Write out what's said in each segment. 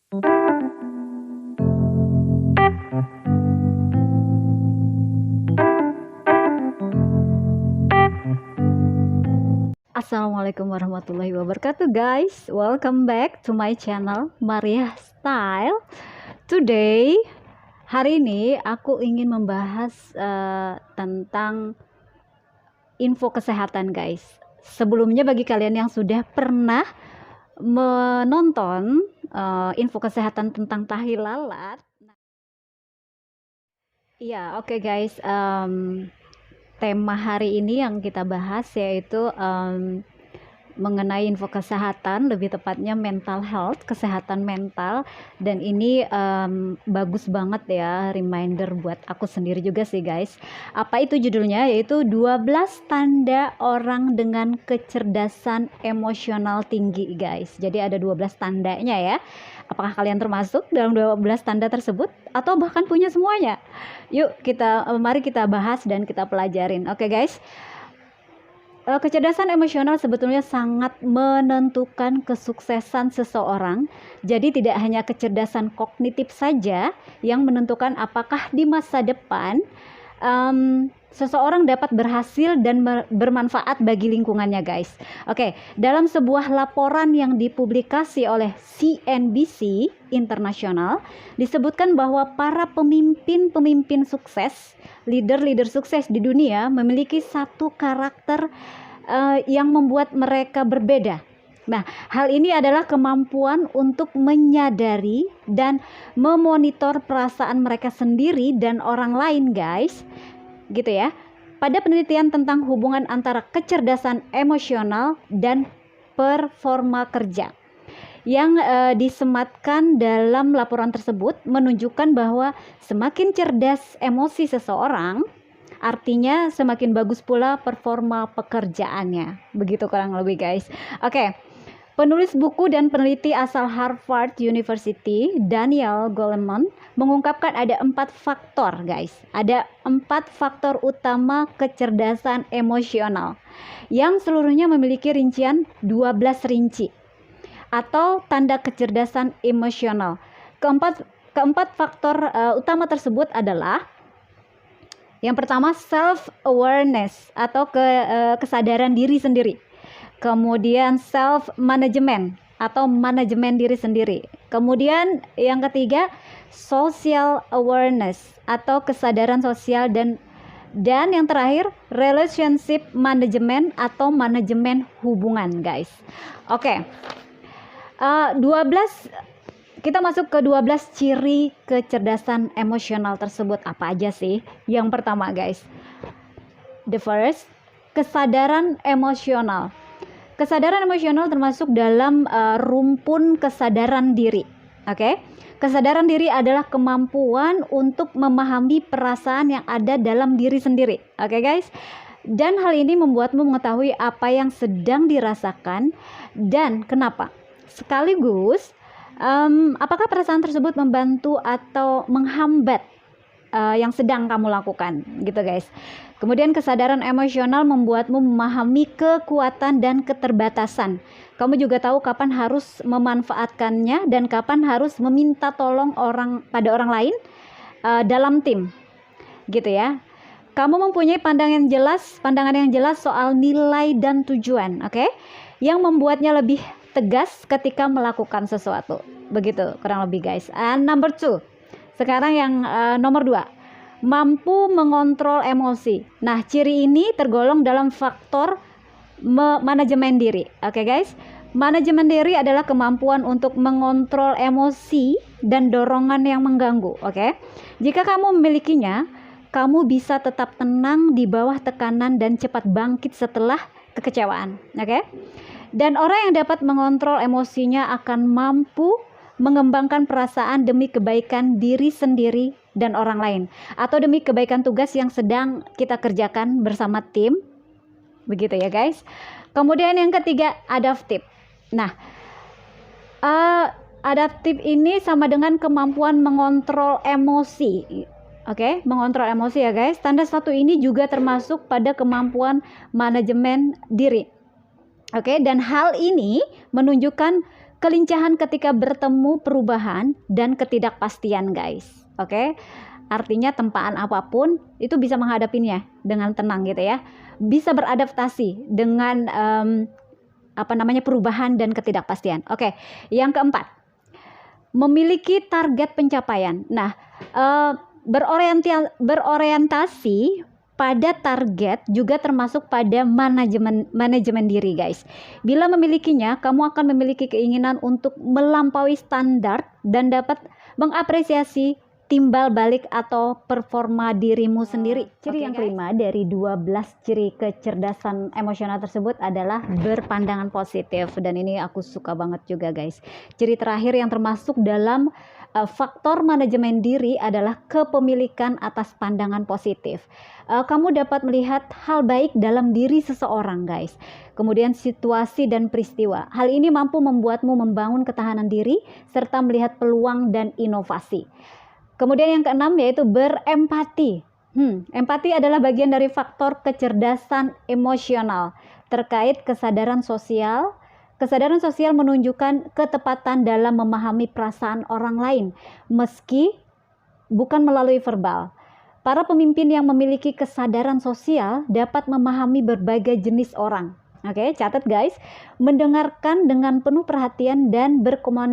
Assalamualaikum warahmatullahi wabarakatuh guys. Welcome back to my channel Maria Style. Today, hari ini aku ingin membahas tentang info kesehatan guys. Sebelumnya bagi kalian yang sudah pernah menonton info kesehatan tentang tahi lalat. Iya, oke guys. Tema hari ini yang kita bahas yaitu mengenai info kesehatan, lebih tepatnya mental health, kesehatan mental. Dan ini bagus banget ya, reminder buat aku sendiri juga sih guys. Apa itu judulnya? Yaitu 12 tanda orang dengan kecerdasan emosional tinggi guys. Jadi ada 12 tandanya ya. Apakah kalian termasuk dalam 12 tanda tersebut atau bahkan punya semuanya? Yuk mari kita bahas dan kita pelajarin. Oke guys. Kecerdasan emosional sebetulnya sangat menentukan kesuksesan seseorang. Jadi tidak hanya kecerdasan kognitif saja yang menentukan apakah di masa depan seseorang dapat berhasil dan bermanfaat bagi lingkungannya guys. Oke, dalam sebuah laporan yang dipublikasi oleh CNBC Internasional disebutkan bahwa para pemimpin sukses, leader sukses di dunia memiliki satu karakter yang membuat mereka berbeda. Nah, hal ini adalah kemampuan untuk menyadari dan memonitor perasaan mereka sendiri dan orang lain guys. Gitu ya. Pada penelitian tentang hubungan antara kecerdasan emosional dan performa kerja yang disematkan dalam laporan tersebut menunjukkan bahwa semakin cerdas emosi seseorang, artinya semakin bagus pula performa pekerjaannya. Begitu kurang lebih guys. Oke. Penulis buku dan peneliti asal Harvard University, Daniel Goleman, mengungkapkan ada 4 faktor guys. Ada 4 faktor utama kecerdasan emosional yang seluruhnya memiliki rincian 12 rinci atau tanda kecerdasan emosional. Keempat faktor utama tersebut adalah yang pertama self-awareness atau kesadaran diri sendiri. Kemudian self-management atau manajemen diri sendiri. Kemudian yang ketiga social awareness atau kesadaran sosial dan yang terakhir relationship management atau manajemen hubungan guys. Oke. 12 kita masuk ke 12 ciri kecerdasan emosional tersebut. Apa aja sih? Yang pertama guys, the first, kesadaran emosional. Kesadaran emosional termasuk dalam rumpun kesadaran diri. Oke? Kesadaran diri adalah kemampuan untuk memahami perasaan yang ada dalam diri sendiri. Oke guys? Dan hal ini membuatmu mengetahui apa yang sedang dirasakan dan kenapa. Sekaligus, apakah perasaan tersebut membantu atau menghambat yang sedang kamu lakukan, gitu guys. Kemudian kesadaran emosional membuatmu memahami kekuatan dan keterbatasan. Kamu juga tahu kapan harus memanfaatkannya dan kapan harus meminta tolong pada orang lain dalam tim, gitu ya. Kamu mempunyai pandangan yang jelas soal nilai dan tujuan, oke? Yang membuatnya lebih tegas ketika melakukan sesuatu. Begitu kurang lebih guys. And number 2. Sekarang yang nomor 2. Mampu mengontrol emosi. Nah, ciri ini tergolong dalam faktor manajemen diri. Oke guys. Manajemen diri adalah kemampuan untuk mengontrol emosi dan dorongan yang mengganggu. Oke. Jika kamu memilikinya, kamu bisa tetap tenang di bawah tekanan dan cepat bangkit setelah kekecewaan. Oke. Dan orang yang dapat mengontrol emosinya akan mampu mengembangkan perasaan demi kebaikan diri sendiri dan orang lain, atau demi kebaikan tugas yang sedang kita kerjakan bersama tim. Begitu ya guys. Kemudian yang ketiga, adaptif. Nah, adaptif ini sama dengan kemampuan mengontrol emosi. Oke, mengontrol emosi ya guys. Tanda satu ini juga termasuk pada kemampuan manajemen diri. Oke, dan hal ini menunjukkan kelincahan ketika bertemu perubahan dan ketidakpastian, guys. Oke. Artinya tempaan apapun itu bisa menghadapinya dengan tenang gitu ya. Bisa beradaptasi dengan perubahan dan ketidakpastian. Oke. Yang keempat, memiliki target pencapaian. Nah, berorientasi pada target juga termasuk pada manajemen diri, guys. Bila memilikinya, kamu akan memiliki keinginan untuk melampaui standar dan dapat mengapresiasi timbal balik atau performa dirimu sendiri. Ciri yang kelima dari 12 ciri kecerdasan emosional tersebut adalah berpandangan positif, dan ini aku suka banget juga, guys. Ciri terakhir yang termasuk dalam faktor manajemen diri adalah kepemilikan atas pandangan positif. Kamu dapat melihat hal baik dalam diri seseorang, guys. Kemudian situasi dan peristiwa. Hal ini mampu membuatmu membangun ketahanan diri serta melihat peluang dan inovasi. Kemudian yang keenam yaitu berempati. Empati adalah bagian dari faktor kecerdasan emosional terkait kesadaran sosial. Kesadaran sosial menunjukkan ketepatan dalam memahami perasaan orang lain, meski bukan melalui verbal. Para pemimpin yang memiliki kesadaran sosial dapat memahami berbagai jenis orang. Oke, catat guys, mendengarkan dengan penuh perhatian dan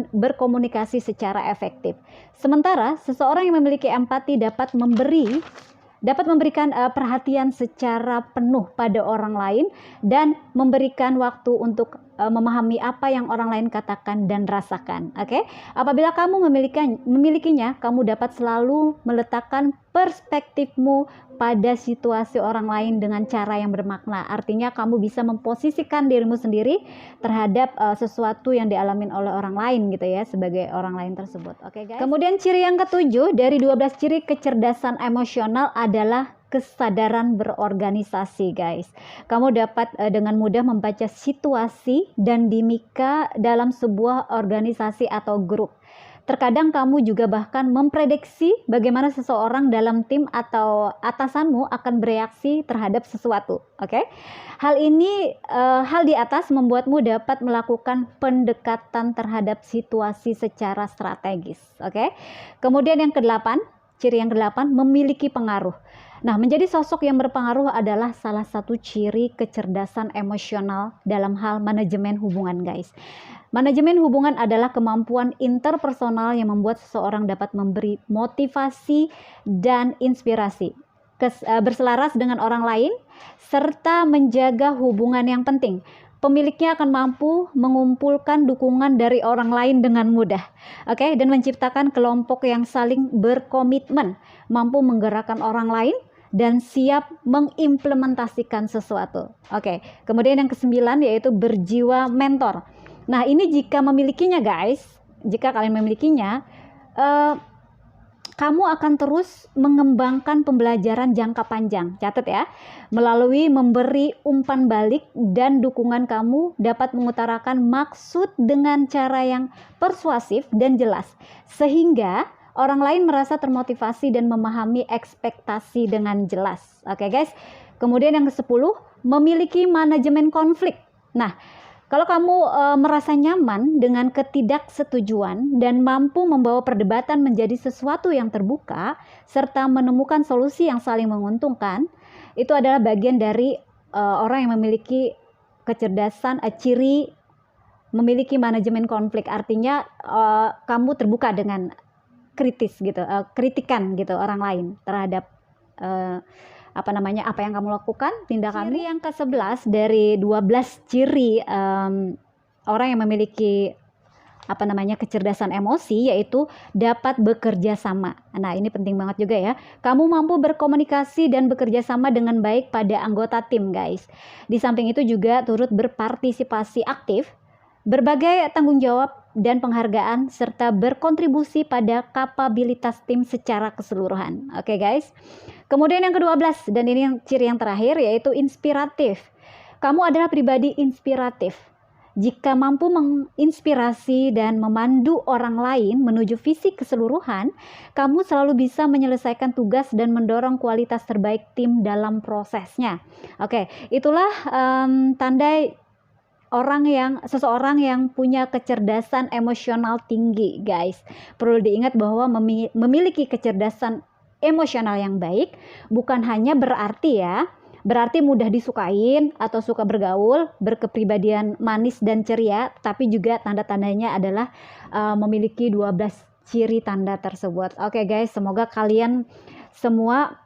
berkomunikasi secara efektif. Sementara seseorang yang memiliki empati dapat memberikan perhatian secara penuh pada orang lain dan memberikan waktu untuk memahami apa yang orang lain katakan dan rasakan. Oke, apabila kamu memilikinya, kamu dapat selalu meletakkan perspektifmu pada situasi orang lain dengan cara yang bermakna. Artinya kamu bisa memposisikan dirimu sendiri terhadap sesuatu yang dialamin oleh orang lain gitu ya, sebagai orang lain tersebut. Oke guys. Kemudian ciri yang ketujuh dari 12 ciri kecerdasan emosional adalah kesadaran berorganisasi, guys. Kamu dapat dengan mudah membaca situasi dan dinamika dalam sebuah organisasi atau grup. Terkadang kamu juga bahkan memprediksi bagaimana seseorang dalam tim atau atasanmu akan bereaksi terhadap sesuatu. Oke? Hal di atas membuatmu dapat melakukan pendekatan terhadap situasi secara strategis. Oke? Kemudian yang kedelapan, ciri yang kedelapan, memiliki pengaruh. Nah, menjadi sosok yang berpengaruh adalah salah satu ciri kecerdasan emosional dalam hal manajemen hubungan, guys. Manajemen hubungan adalah kemampuan interpersonal yang membuat seseorang dapat memberi motivasi dan inspirasi, berselaras dengan orang lain, serta menjaga hubungan yang penting. Pemiliknya akan mampu mengumpulkan dukungan dari orang lain dengan mudah, oke, dan menciptakan kelompok yang saling berkomitmen, mampu menggerakkan orang lain, dan siap mengimplementasikan sesuatu. Oke, kemudian yang kesembilan yaitu berjiwa mentor. Nah, ini jika memilikinya, guys, jika kalian memilikinya, kamu akan terus mengembangkan pembelajaran jangka panjang. Catat ya, melalui memberi umpan balik dan dukungan, kamu dapat mengutarakan maksud dengan cara yang persuasif dan jelas, sehingga orang lain merasa termotivasi dan memahami ekspektasi dengan jelas. Oke guys, kemudian yang ke-10, memiliki manajemen konflik. Nah, kalau kamu merasa nyaman dengan ketidaksetujuan dan mampu membawa perdebatan menjadi sesuatu yang terbuka, serta menemukan solusi yang saling menguntungkan, itu adalah bagian dari orang yang memiliki kecerdasan, ciri memiliki manajemen konflik. Artinya kamu terbuka dengan kritis gitu, kritikan gitu orang lain terhadap apa yang kamu lakukan, tindakan. Ciri yang ke-11 dari 12 ciri orang yang memiliki kecerdasan emosi yaitu dapat bekerja sama. Nah, ini penting banget juga ya. Kamu mampu berkomunikasi dan bekerja sama dengan baik pada anggota tim, guys. Di samping itu juga turut berpartisipasi aktif, berbagai tanggung jawab dan penghargaan, serta berkontribusi pada kapabilitas tim secara keseluruhan. Oke guys. Kemudian yang ke-12, dan ini ciri yang terakhir, yaitu inspiratif. Kamu adalah pribadi inspiratif. Jika mampu menginspirasi dan memandu orang lain menuju visi keseluruhan, kamu selalu bisa menyelesaikan tugas dan mendorong kualitas terbaik tim dalam prosesnya. Oke, itulah tanda seseorang yang punya kecerdasan emosional tinggi, guys. Perlu diingat bahwa memiliki kecerdasan emosional yang baik bukan hanya berarti mudah disukain atau suka bergaul, berkepribadian manis dan ceria, tapi juga tanda-tandanya adalah memiliki 12 ciri tanda tersebut. Oke guys, semoga kalian semua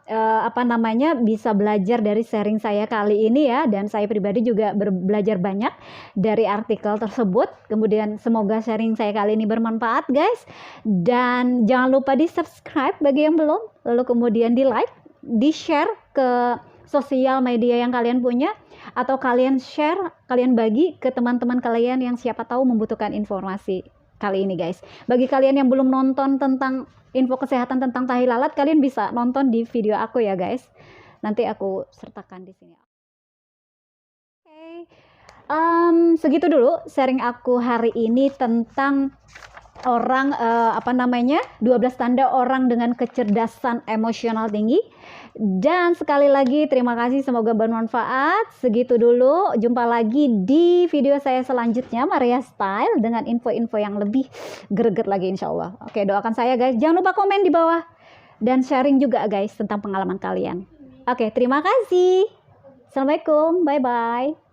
bisa belajar dari sharing saya kali ini ya, dan saya pribadi juga belajar banyak dari artikel tersebut. Kemudian semoga sharing saya kali ini bermanfaat guys, dan jangan lupa di subscribe bagi yang belum, lalu kemudian di like, di share ke sosial media yang kalian punya, atau kalian share, kalian bagi ke teman-teman kalian yang siapa tahu membutuhkan informasi kali ini guys. Bagi kalian yang belum nonton tentang info kesehatan tentang tahi lalat, kalian bisa nonton di video aku ya guys. Nanti aku sertakan di sini. Oke, segitu dulu sharing aku hari ini tentang 12 tanda orang dengan kecerdasan emosional tinggi. Dan sekali lagi terima kasih, semoga bermanfaat. Segitu dulu, jumpa lagi di video saya selanjutnya Maria Style dengan info-info yang lebih greget lagi insya Allah. Oke, doakan saya guys, jangan lupa komen di bawah dan sharing juga guys tentang pengalaman kalian. Oke, terima kasih. Assalamualaikum, bye-bye.